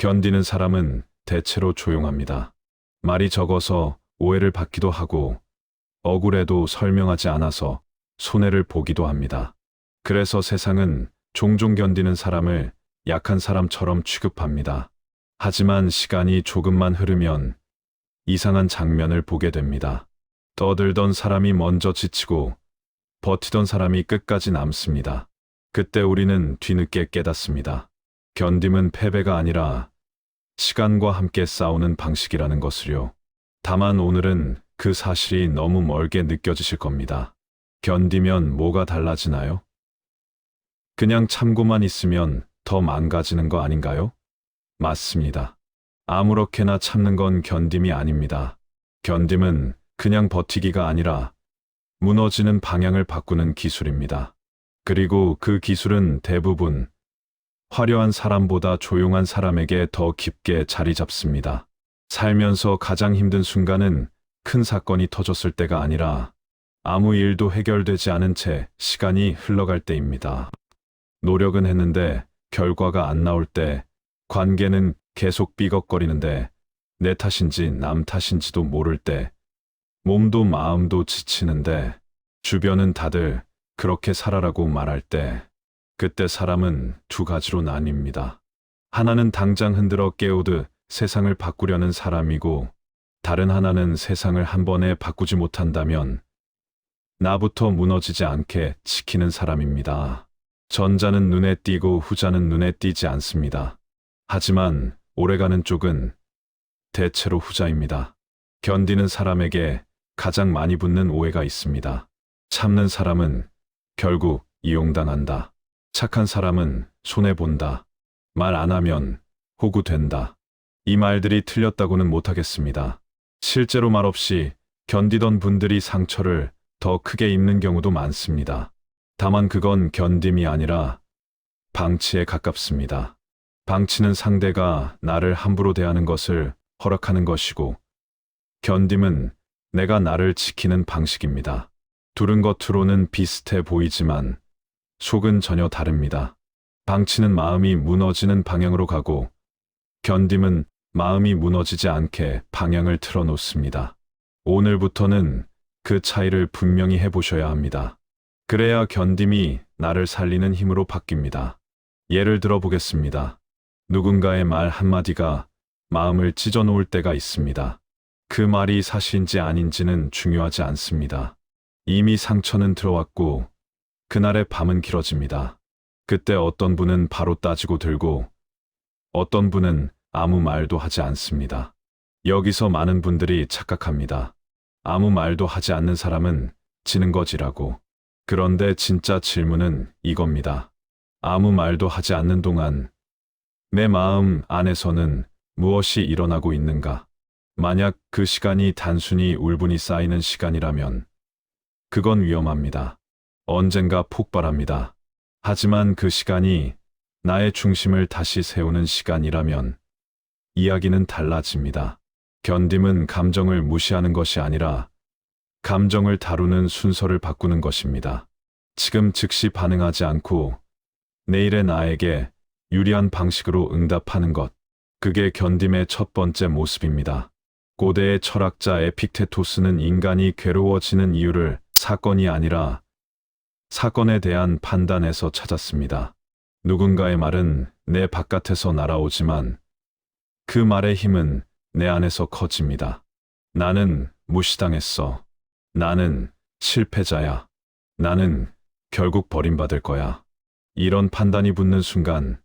견디는 사람은 대체로 조용합니다. 말이 적어서 오해를 받기도 하고 억울해도 설명하지 않아서 손해를 보기도 합니다. 그래서 세상은 종종 견디는 사람을 약한 사람처럼 취급합니다. 하지만 시간이 조금만 흐르면 이상한 장면을 보게 됩니다. 떠들던 사람이 먼저 지치고 버티던 사람이 끝까지 남습니다. 그때 우리는 뒤늦게 깨닫습니다. 견딤은 패배가 아니라 시간과 함께 싸우는 방식이라는 것을요. 다만 오늘은 그 사실이 너무 멀게 느껴지실 겁니다. 견디면 뭐가 달라지나요? 그냥 참고만 있으면 더 망가지는 거 아닌가요? 맞습니다. 아무렇게나 참는 건 견딤이 아닙니다. 견딤은 그냥 버티기가 아니라 무너지는 방향을 바꾸는 기술입니다. 그리고 그 기술은 대부분 화려한 사람보다 조용한 사람에게 더 깊게 자리 잡습니다. 살면서 가장 힘든 순간은 큰 사건이 터졌을 때가 아니라 아무 일도 해결되지 않은 채 시간이 흘러갈 때입니다. 노력은 했는데 결과가 안 나올 때, 관계는 계속 삐걱거리는데 내 탓인지 남 탓인지도 모를 때, 몸도 마음도 지치는데 주변은 다들 그렇게 살아라고 말할 때, 그때 사람은 두 가지로 나뉩니다. 하나는 당장 흔들어 깨우듯 세상을 바꾸려는 사람이고, 다른 하나는 세상을 한 번에 바꾸지 못한다면 나부터 무너지지 않게 지키는 사람입니다. 전자는 눈에 띄고 후자는 눈에 띄지 않습니다. 하지만 오래가는 쪽은 대체로 후자입니다. 견디는 사람에게 가장 많이 붙는 오해가 있습니다. 참는 사람은 결국 이용당한다. 착한 사람은 손해본다. 말 안 하면 호구된다. 이 말들이 틀렸다고는 못하겠습니다. 실제로 말없이 견디던 분들이 상처를 더 크게 입는 경우도 많습니다. 다만 그건 견딤이 아니라 방치에 가깝습니다. 방치는 상대가 나를 함부로 대하는 것을 허락하는 것이고, 견딤은 내가 나를 지키는 방식입니다. 둘은 겉으로는 비슷해 보이지만 속은 전혀 다릅니다. 방치는 마음이 무너지는 방향으로 가고, 견딤은 마음이 무너지지 않게 방향을 틀어놓습니다. 오늘부터는 그 차이를 분명히 해보셔야 합니다. 그래야 견딤이 나를 살리는 힘으로 바뀝니다. 예를 들어 보겠습니다. 누군가의 말 한마디가 마음을 찢어놓을 때가 있습니다. 그 말이 사실인지 아닌지는 중요하지 않습니다. 이미 상처는 들어왔고 그날의 밤은 길어집니다. 그때 어떤 분은 바로 따지고 들고 어떤 분은 아무 말도 하지 않습니다. 여기서 많은 분들이 착각합니다. 아무 말도 하지 않는 사람은 지는 거지라고. 그런데 진짜 질문은 이겁니다. 아무 말도 하지 않는 동안 내 마음 안에서는 무엇이 일어나고 있는가? 만약 그 시간이 단순히 울분이 쌓이는 시간이라면 그건 위험합니다. 언젠가 폭발합니다. 하지만 그 시간이 나의 중심을 다시 세우는 시간이라면 이야기는 달라집니다. 견딤은 감정을 무시하는 것이 아니라 감정을 다루는 순서를 바꾸는 것입니다. 지금 즉시 반응하지 않고 내일의 나에게 유리한 방식으로 응답하는 것. 그게 견딤의 첫 번째 모습입니다. 고대의 철학자 에픽테토스는 인간이 괴로워지는 이유를 사건이 아니라 사건에 대한 판단에서 찾았습니다. 누군가의 말은 내 바깥에서 날아오지만 그 말의 힘은 내 안에서 커집니다. 나는 무시당했어. 나는 실패자야. 나는 결국 버림받을 거야. 이런 판단이 붙는 순간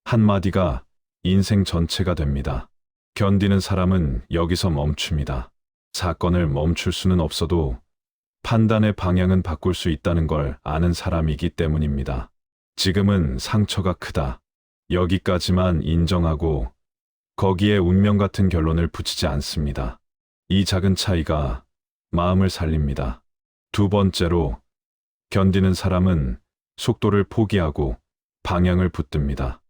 한마디가 인생 전체가 됩니다. 견디는 사람은 여기서 멈춥니다. 사건을 멈출 수는 없어도 판단의 방향은 바꿀 수 있다는 걸 아는 사람이기 때문입니다. 지금은 상처가 크다. 여기까지만 인정하고 거기에 운명 같은 결론을 붙이지 않습니다. 이 작은 차이가 마음을 살립니다. 두 번째로, 견디는 사람은 속도를 포기하고 방향을 붙듭니다.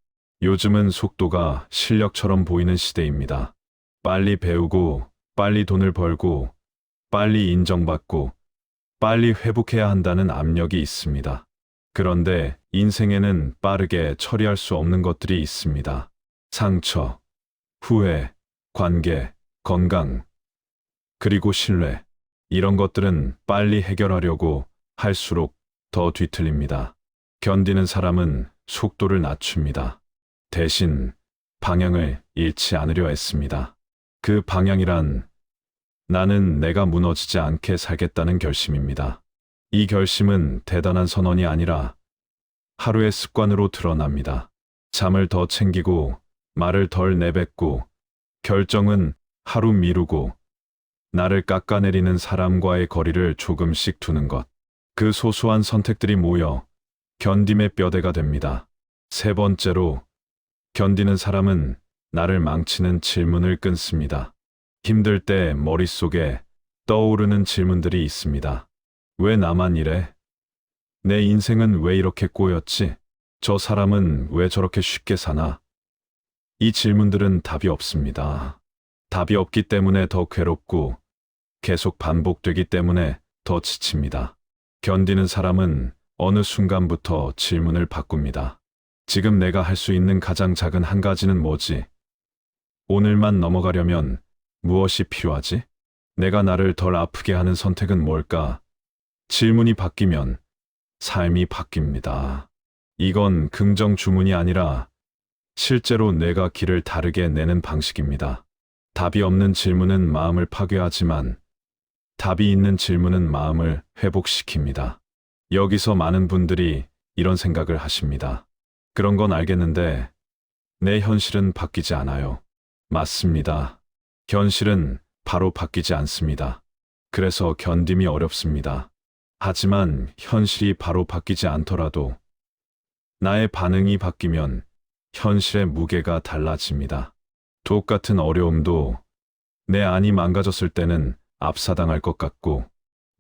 요즘은 속도가 실력처럼 보이는 시대입니다. 빨리 배우고, 빨리 돈을 벌고, 빨리 인정받고, 빨리 회복해야 한다는 압력이 있습니다. 그런데 인생에는 빠르게 처리할 수 없는 것들이 있습니다. 상처, 후회, 관계, 건강, 그리고 신뢰. 이런 것들은 빨리 해결하려고 할수록 더 뒤틀립니다. 견디는 사람은 속도를 낮춥니다. 대신 방향을 잃지 않으려 했습니다. 그 방향이란 나는 내가 무너지지 않게 살겠다는 결심입니다. 이 결심은 대단한 선언이 아니라 하루의 습관으로 드러납니다. 잠을 더 챙기고, 말을 덜 내뱉고, 결정은 하루 미루고, 나를 깎아내리는 사람과의 거리를 조금씩 두는 것. 그 소소한 선택들이 모여 견딤의 뼈대가 됩니다. 세 번째로, 견디는 사람은 나를 망치는 질문을 끊습니다. 힘들 때 머릿속에 떠오르는 질문들이 있습니다. 왜 나만 이래? 내 인생은 왜 이렇게 꼬였지? 저 사람은 왜 저렇게 쉽게 사나? 이 질문들은 답이 없습니다. 답이 없기 때문에 더 괴롭고 계속 반복되기 때문에 더 지칩니다. 견디는 사람은 어느 순간부터 질문을 바꿉니다. 지금 내가 할 수 있는 가장 작은 한 가지는 뭐지? 오늘만 넘어가려면 무엇이 필요하지? 내가 나를 덜 아프게 하는 선택은 뭘까? 질문이 바뀌면 삶이 바뀝니다. 이건 긍정 주문이 아니라 실제로 내가 길을 다르게 내는 방식입니다. 답이 없는 질문은 마음을 파괴하지만 답이 있는 질문은 마음을 회복시킵니다. 여기서 많은 분들이 이런 생각을 하십니다. 그런 건 알겠는데 내 현실은 바뀌지 않아요. 맞습니다. 현실은 바로 바뀌지 않습니다. 그래서 견딤이 어렵습니다. 하지만 현실이 바로 바뀌지 않더라도 나의 반응이 바뀌면 현실의 무게가 달라집니다. 똑같은 어려움도 내 안이 망가졌을 때는 압사당할 것 같고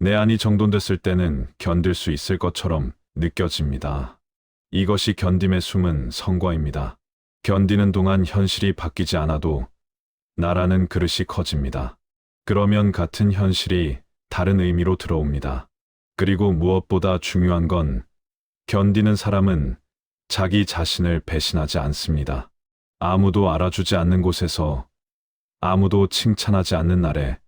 내 안이 정돈됐을 때는 견딜 수 있을 것처럼 느껴집니다. 이것이 견딤의 숨은 성과입니다. 견디는 동안 현실이 바뀌지 않아도 나라는 그릇이 커집니다. 그러면 같은 현실이 다른 의미로 들어옵니다. 그리고 무엇보다 중요한 건 견디는 사람은 자기 자신을 배신하지 않습니다. 아무도 알아주지 않는 곳에서 아무도 칭찬하지 않는 날에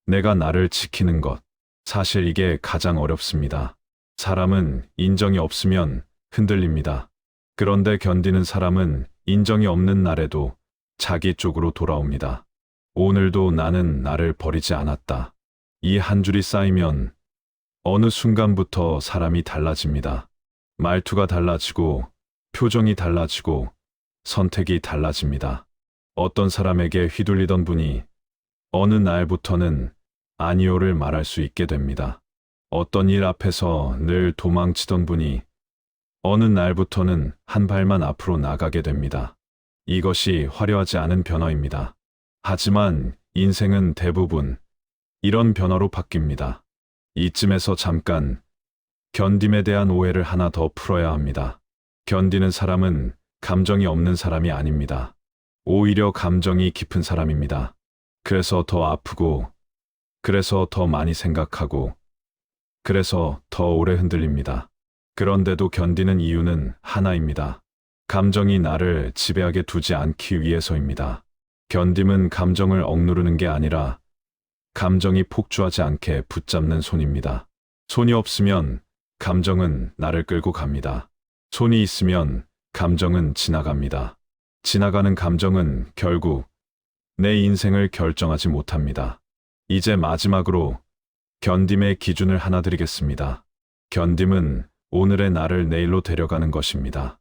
내가 나를 지키는 것. 사실 이게 가장 어렵습니다. 사람은 인정이 없으면 흔들립니다. 그런데 견디는 사람은 인정이 없는 날에도 자기 쪽으로 돌아옵니다. 오늘도 나는 나를 버리지 않았다. 이 한 줄이 쌓이면 어느 순간부터 사람이 달라집니다. 말투가 달라지고, 표정이 달라지고, 선택이 달라집니다. 어떤 사람에게 휘둘리던 분이 어느 날부터는 아니오를 말할 수 있게 됩니다. 어떤 일 앞에서 늘 도망치던 분이 어느 날부터는 한 발만 앞으로 나가게 됩니다. 이것이 화려하지 않은 변화입니다. 하지만 인생은 대부분 이런 변화로 바뀝니다. 이쯤에서 잠깐 견딤에 대한 오해를 하나 더 풀어야 합니다. 견디는 사람은 감정이 없는 사람이 아닙니다. 오히려 감정이 깊은 사람입니다. 그래서 더 아프고, 그래서 더 많이 생각하고, 그래서 더 오래 흔들립니다. 그런데도 견디는 이유는 하나입니다. 감정이 나를 지배하게 두지 않기 위해서입니다. 견딤은 감정을 억누르는 게 아니라 감정이 폭주하지 않게 붙잡는 손입니다. 손이 없으면 감정은 나를 끌고 갑니다. 손이 있으면 감정은 지나갑니다. 지나가는 감정은 결국 내 인생을 결정하지 못합니다. 이제 마지막으로 견딤의 기준을 하나 드리겠습니다. 견딤은 오늘의 나를 내일로 데려가는 것입니다.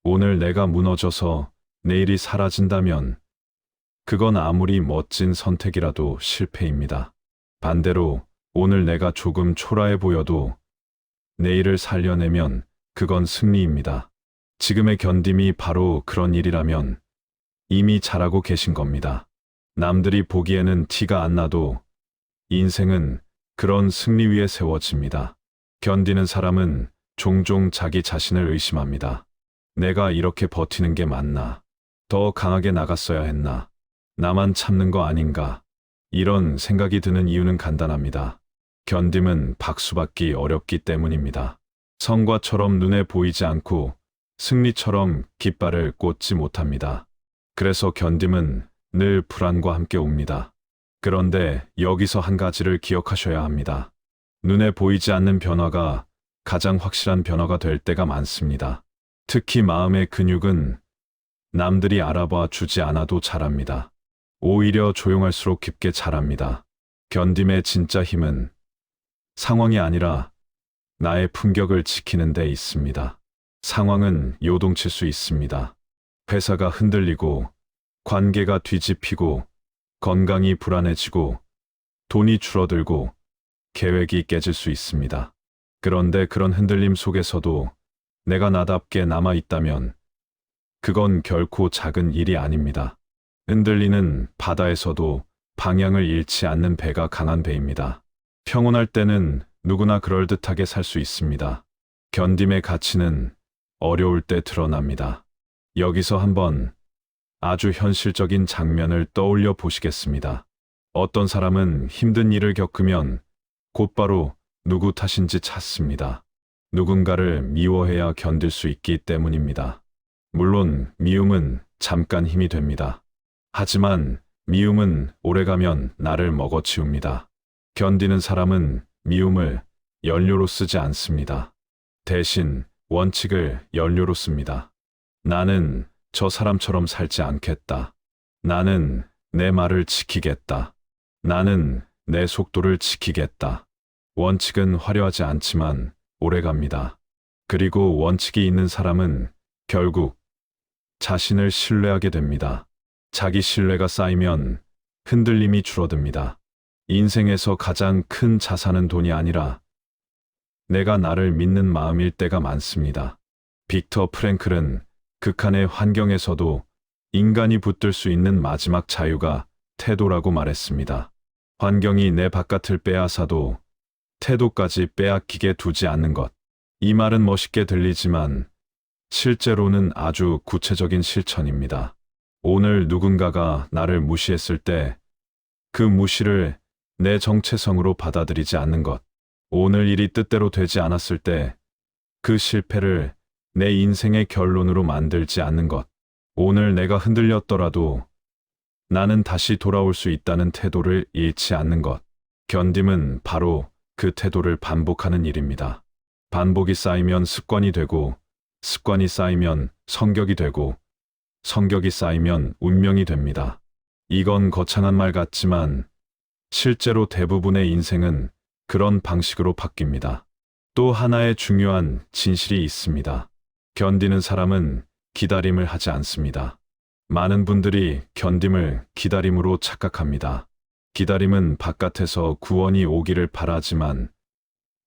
오늘 내가 무너져서 내일이 사라진다면 그건 아무리 멋진 선택이라도 실패입니다. 반대로 오늘 내가 조금 초라해 보여도 내일을 살려내면 그건 승리입니다. 지금의 견딤이 바로 그런 일이라면 이미 잘하고 계신 겁니다. 남들이 보기에는 티가 안 나도 인생은 그런 승리 위에 세워집니다. 견디는 사람은 종종 자기 자신을 의심합니다. 내가 이렇게 버티는 게 맞나? 더 강하게 나갔어야 했나? 나만 참는 거 아닌가? 이런 생각이 드는 이유는 간단합니다. 견딤은 박수받기 어렵기 때문입니다. 성과처럼 눈에 보이지 않고 승리처럼 깃발을 꽂지 못합니다. 그래서 견딤은 늘 불안과 함께 옵니다. 그런데 여기서 한 가지를 기억하셔야 합니다. 눈에 보이지 않는 변화가 가장 확실한 변화가 될 때가 많습니다. 특히 마음의 근육은 남들이 알아봐 주지 않아도 자랍니다. 오히려 조용할수록 깊게 자랍니다. 견딤의 진짜 힘은 상황이 아니라 나의 품격을 지키는 데 있습니다. 상황은 요동칠 수 있습니다. 회사가 흔들리고, 관계가 뒤집히고, 건강이 불안해지고, 돈이 줄어들고, 계획이 깨질 수 있습니다. 그런데 그런 흔들림 속에서도 내가 나답게 남아 있다면 그건 결코 작은 일이 아닙니다. 흔들리는 바다에서도 방향을 잃지 않는 배가 강한 배입니다. 평온할 때는 누구나 그럴듯하게 살 수 있습니다. 견딤의 가치는 어려울 때 드러납니다. 여기서 한번 아주 현실적인 장면을 떠올려 보시겠습니다. 어떤 사람은 힘든 일을 겪으면 곧바로 누구 탓인지 찾습니다. 누군가를 미워해야 견딜 수 있기 때문입니다. 물론 미움은 잠깐 힘이 됩니다. 하지만 미움은 오래가면 나를 먹어치웁니다. 견디는 사람은 미움을 연료로 쓰지 않습니다. 대신 원칙을 연료로 씁니다. 나는 저 사람처럼 살지 않겠다. 나는 내 말을 지키겠다. 나는 내 속도를 지키겠다. 원칙은 화려하지 않지만 오래갑니다. 그리고 원칙이 있는 사람은 결국 자신을 신뢰하게 됩니다. 자기 신뢰가 쌓이면 흔들림이 줄어듭니다. 인생에서 가장 큰 자산은 돈이 아니라 내가 나를 믿는 마음일 때가 많습니다. 빅터 프랭클은 극한의 환경에서도 인간이 붙들 수 있는 마지막 자유가 태도라고 말했습니다. 환경이 내 바깥을 빼앗아도 태도까지 빼앗기게 두지 않는 것. 이 말은 멋있게 들리지만 실제로는 아주 구체적인 실천입니다. 오늘 누군가가 나를 무시했을 때 그 무시를 내 정체성으로 받아들이지 않는 것. 오늘 일이 뜻대로 되지 않았을 때 그 실패를 내 인생의 결론으로 만들지 않는 것. 오늘 내가 흔들렸더라도 나는 다시 돌아올 수 있다는 태도를 잃지 않는 것. 견딤은 바로 그 태도를 반복하는 일입니다. 반복이 쌓이면 습관이 되고, 습관이 쌓이면 성격이 되고, 성격이 쌓이면 운명이 됩니다. 이건 거창한 말 같지만 실제로 대부분의 인생은 그런 방식으로 바뀝니다. 또 하나의 중요한 진실이 있습니다. 견디는 사람은 기다림을 하지 않습니다. 많은 분들이 견딤을 기다림으로 착각합니다. 기다림은 바깥에서 구원이 오기를 바라지만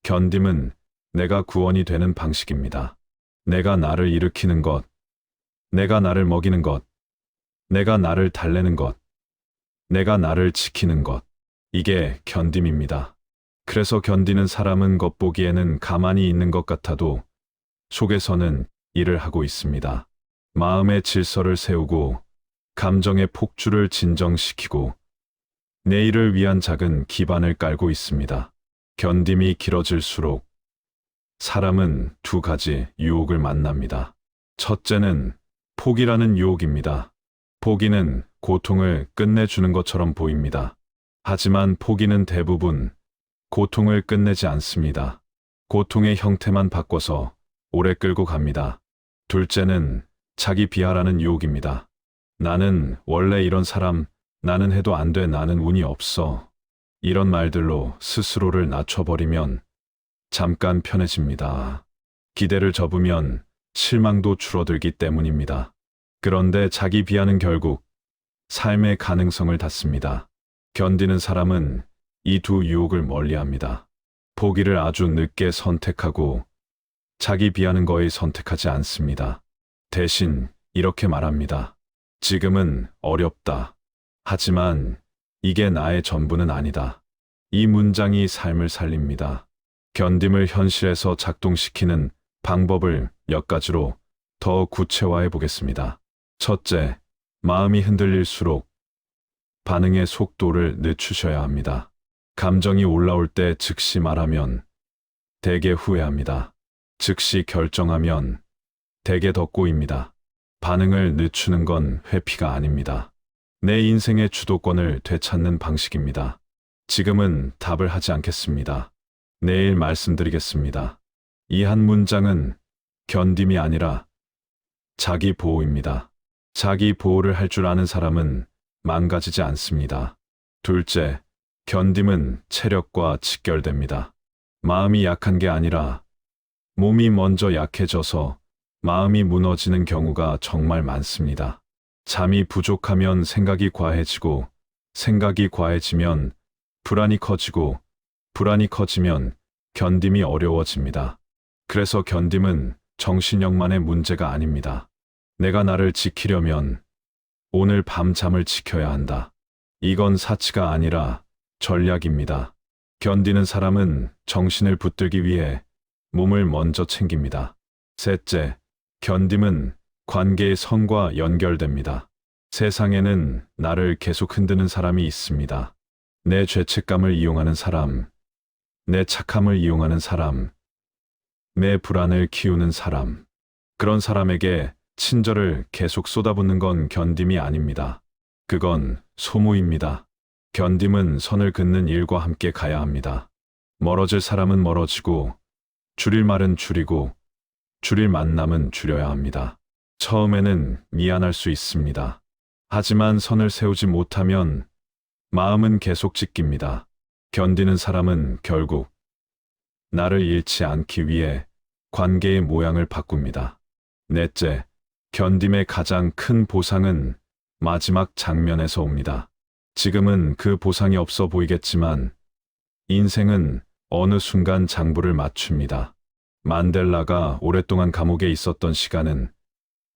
견딤은 내가 구원이 되는 방식입니다. 내가 나를 일으키는 것, 내가 나를 먹이는 것, 내가 나를 달래는 것, 내가 나를 지키는 것. 이게 견딤입니다. 그래서 견디는 사람은 겉보기에는 가만히 있는 것 같아도 속에서는 일을 하고 있습니다. 마음의 질서를 세우고 감정의 폭주를 진정시키고 내일을 위한 작은 기반을 깔고 있습니다. 견딤이 길어질수록 사람은 두 가지 유혹을 만납니다. 첫째는 포기라는 유혹입니다. 포기는 고통을 끝내주는 것처럼 보입니다. 하지만 포기는 대부분 고통을 끝내지 않습니다. 고통의 형태만 바꿔서 오래 끌고 갑니다. 둘째는 자기 비하라는 유혹입니다. 나는 원래 이런 사람, 나는 해도 안 돼, 나는 운이 없어. 이런 말들로 스스로를 낮춰버리면 잠깐 편해집니다. 기대를 접으면 실망도 줄어들기 때문입니다. 그런데 자기 비하는 결국 삶의 가능성을 닫습니다. 견디는 사람은 이 두 유혹을 멀리합니다. 포기를 아주 늦게 선택하고 자기 비하는 거의 선택하지 않습니다. 대신 이렇게 말합니다. 지금은 어렵다. 하지만 이게 나의 전부는 아니다. 이 문장이 삶을 살립니다. 견딤을 현실에서 작동시키는 방법을 몇 가지로 더 구체화해 보겠습니다. 첫째, 마음이 흔들릴수록 반응의 속도를 늦추셔야 합니다. 감정이 올라올 때 즉시 말하면 대개 후회합니다. 즉시 결정하면 대개 더 꼬입니다. 반응을 늦추는 건 회피가 아닙니다. 내 인생의 주도권을 되찾는 방식입니다. 지금은 답을 하지 않겠습니다. 내일 말씀드리겠습니다. 이 한 문장은 견딤이 아니라 자기 보호입니다. 자기 보호를 할 줄 아는 사람은 망가지지 않습니다. 둘째, 견딤은 체력과 직결됩니다. 마음이 약한 게 아니라 몸이 먼저 약해져서 마음이 무너지는 경우가 정말 많습니다. 잠이 부족하면 생각이 과해지고, 생각이 과해지면 불안이 커지고, 불안이 커지면 견딤이 어려워집니다. 그래서 견딤은 정신력만의 문제가 아닙니다. 내가 나를 지키려면 오늘 밤 잠을 지켜야 한다. 이건 사치가 아니라 전략입니다. 견디는 사람은 정신을 붙들기 위해 몸을 먼저 챙깁니다. 셋째, 견딤은 관계의 선과 연결됩니다. 세상에는 나를 계속 흔드는 사람이 있습니다. 내 죄책감을 이용하는 사람, 내 착함을 이용하는 사람, 내 불안을 키우는 사람. 그런 사람에게 친절을 계속 쏟아붓는 건 견딤이 아닙니다. 그건 소모입니다. 견딤은 선을 긋는 일과 함께 가야 합니다. 멀어질 사람은 멀어지고, 줄일 말은 줄이고, 줄일 만남은 줄여야 합니다. 처음에는 미안할 수 있습니다. 하지만 선을 세우지 못하면 마음은 계속 찢깁니다. 견디는 사람은 결국 나를 잃지 않기 위해 관계의 모양을 바꿉니다. 넷째, 견딤의 가장 큰 보상은 마지막 장면에서 옵니다. 지금은 그 보상이 없어 보이겠지만 인생은 어느 순간 장부를 맞춥니다. 만델라가 오랫동안 감옥에 있었던 시간은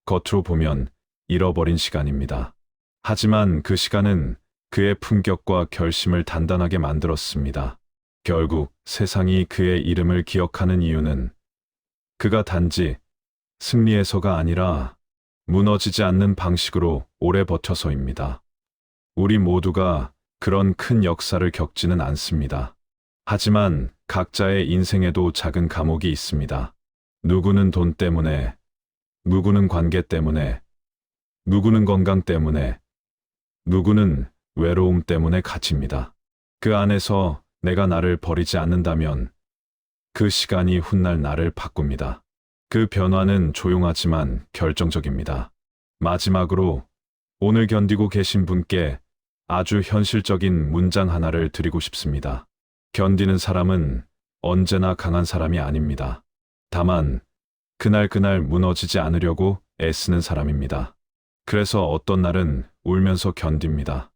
겉으로 보면 잃어버린 시간입니다. 하지만 그 시간은 그의 품격과 결심을 단단하게 만들었습니다. 결국 세상이 그의 이름을 기억하는 이유는 그가 단지 승리해서가 아니라 무너지지 않는 방식으로 오래 버텨서입니다. 우리 모두가 그런 큰 역사를 겪지는 않습니다. 하지만 각자의 인생에도 작은 감옥이 있습니다. 누구는 돈 때문에, 누구는 관계 때문에, 누구는 건강 때문에, 누구는 외로움 때문에 갇힙니다. 그 안에서 내가 나를 버리지 않는다면 그 시간이 훗날 나를 바꿉니다. 그 변화는 조용하지만 결정적입니다. 마지막으로 오늘 견디고 계신 분께 아주 현실적인 문장 하나를 드리고 싶습니다. 견디는 사람은 언제나 강한 사람이 아닙니다. 다만 그날 무너지지 않으려고 애쓰는 사람입니다. 그래서 어떤 날은 울면서 견딥니다.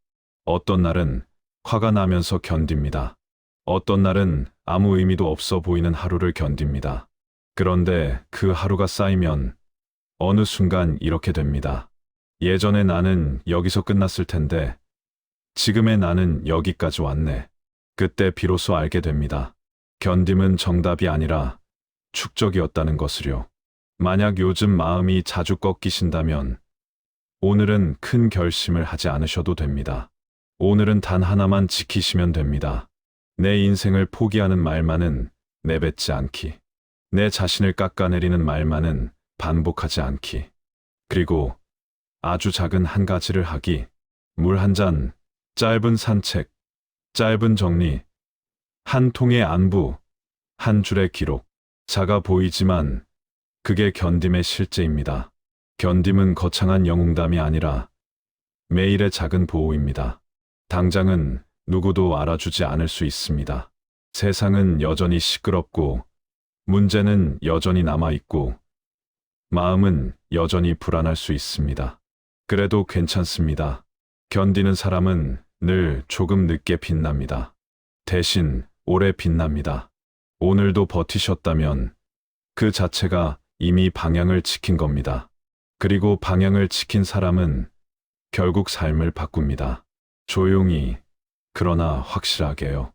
어떤 날은 화가 나면서 견딥니다. 어떤 날은 아무 의미도 없어 보이는 하루를 견딥니다. 그런데 그 하루가 쌓이면 어느 순간 이렇게 됩니다. 예전에 나는 여기서 끝났을 텐데 지금의 나는 여기까지 왔네. 그때 비로소 알게 됩니다. 견딤은 정답이 아니라 축적이었다는 것을요. 만약 요즘 마음이 자주 꺾이신다면 오늘은 큰 결심을 하지 않으셔도 됩니다. 오늘은 단 하나만 지키시면 됩니다. 내 인생을 포기하는 말만은 내뱉지 않기. 내 자신을 깎아내리는 말만은 반복하지 않기. 그리고 아주 작은 한 가지를 하기. 물 한 잔, 짧은 산책, 짧은 정리, 한 통의 안부, 한 줄의 기록. 작아 보이지만 그게 견딤의 실제입니다. 견딤은 거창한 영웅담이 아니라 매일의 작은 보호입니다. 당장은 누구도 알아주지 않을 수 있습니다. 세상은 여전히 시끄럽고 문제는 여전히 남아있고 마음은 여전히 불안할 수 있습니다. 그래도 괜찮습니다. 견디는 사람은 늘 조금 늦게 빛납니다. 대신 오래 빛납니다. 오늘도 버티셨다면 그 자체가 이미 방향을 지킨 겁니다. 그리고 방향을 지킨 사람은 결국 삶을 바꿉니다. 조용히, 그러나 확실하게요.